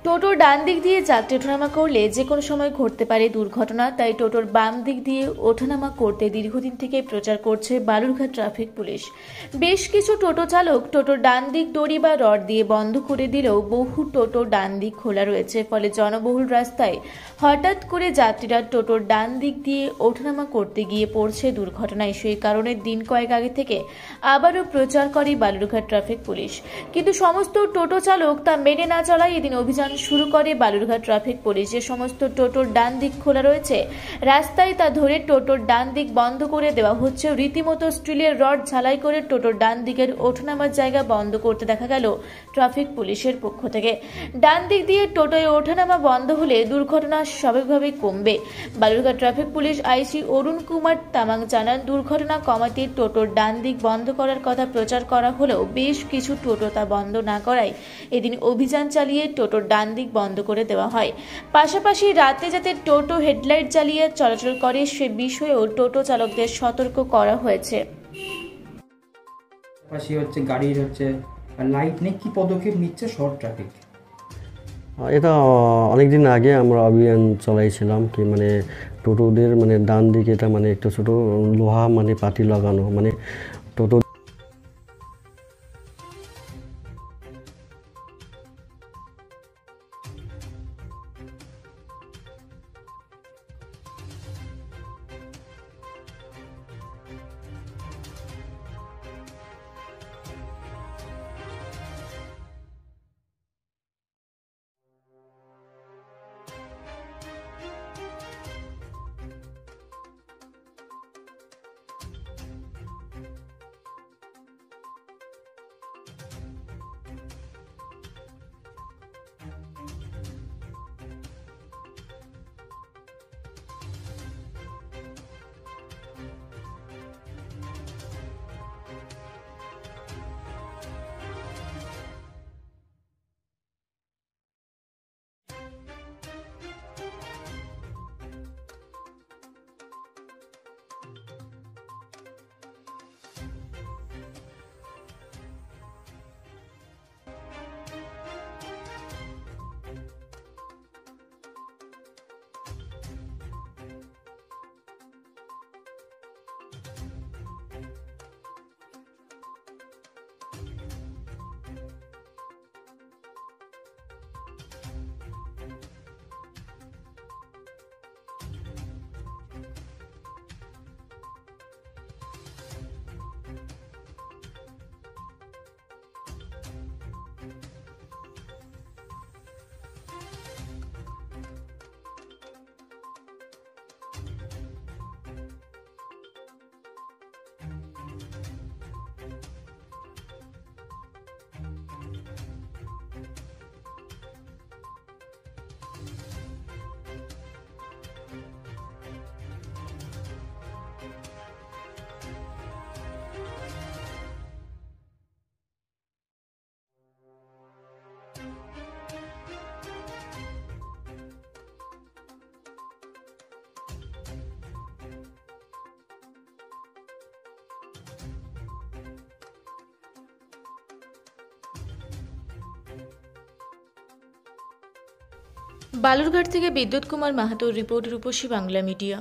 টোটোর ডান দিক দিয়ে যাত্রী ওঠানামা করলে যে কোনো সময় ঘটতে পারে দুর্ঘটনা, তাই টোটোর বাম দিক দিয়ে ওঠানামা করতে দীর্ঘদিন থেকে প্রচার করছে বালুরঘাট ট্রাফিক পুলিশ। বেশ কিছু টোটো চালক টোটোর ডান দিক দড়ি বা রড দিয়ে বন্ধ করে দিলেও বহু টোটো ডান দিক খোলা রয়েছে, ফলে জনবহুল রাস্তায় হঠাৎ করে যাত্রীরা টোটোর ডান দিক দিয়ে ওঠানামা করতে গিয়ে পড়ছে দুর্ঘটনায়। সেই কারণে দিন কয়েক আগে থেকে আবারও প্রচার করে বালুরঘাট ট্রাফিক পুলিশ, কিন্তু সমস্ত টোটো চালক তা মেনে না চলায় এদিন অভিযান শুরু করে বালুরঘাট ট্রাফিক পুলিশ। যে সমস্ত টোটোর ডান দিক খোলা রয়েছে রাস্তায় তা ধরে টোটোর ডান দিক বন্ধ করে দেওয়া হচ্ছে। রীতিমতো স্টিলের রড ঝালাই করে টোটোর ডান দিকের ওঠানামার জায়গা বন্ধ করতে দেখা গেল ট্রাফিক পুলিশের পক্ষ থেকে। ডান দিক দিয়ে টোটোয় ওঠানামা বন্ধ হলে দুর্ঘটনা স্বাভাবিকভাবেই কমবে। বালুরঘাট ট্রাফিক পুলিশ আইসি অরুণ কুমার তামাং জানান, দুর্ঘটনা কমাতে টোটোর ডান দিক বন্ধ করার কথা প্রচার করা হলেও বেশ কিছু টোটো তা বন্ধ না করায় এদিন অভিযান চালিয়ে টোটোর ডান দিক বন্ধ করে দেওয়া হয়। পাশাপাশি রাতে যাতে টোটো হেডলাইট জ্বালিয়ে চলাচল করে সে বিষয়েও টোটো চালকদের সতর্ক করা হয়েছে। পাশাপাশি গাড়ির লাইট নেই, কি পদক্ষেপ নিচ্ছে শহর ট্রাফিক? এটা অনেকদিন আগে আমরা অভিযান চালাইছিলাম কি টোটোদের ডান দিকে এটা একটা ছোট লোহা পাতি লাগানো টোটো বালুরঘাট থেকে বিদ্যুৎ কুমার মাহাতোর রিপোর্ট, রূপসী বাংলা মিডিয়া।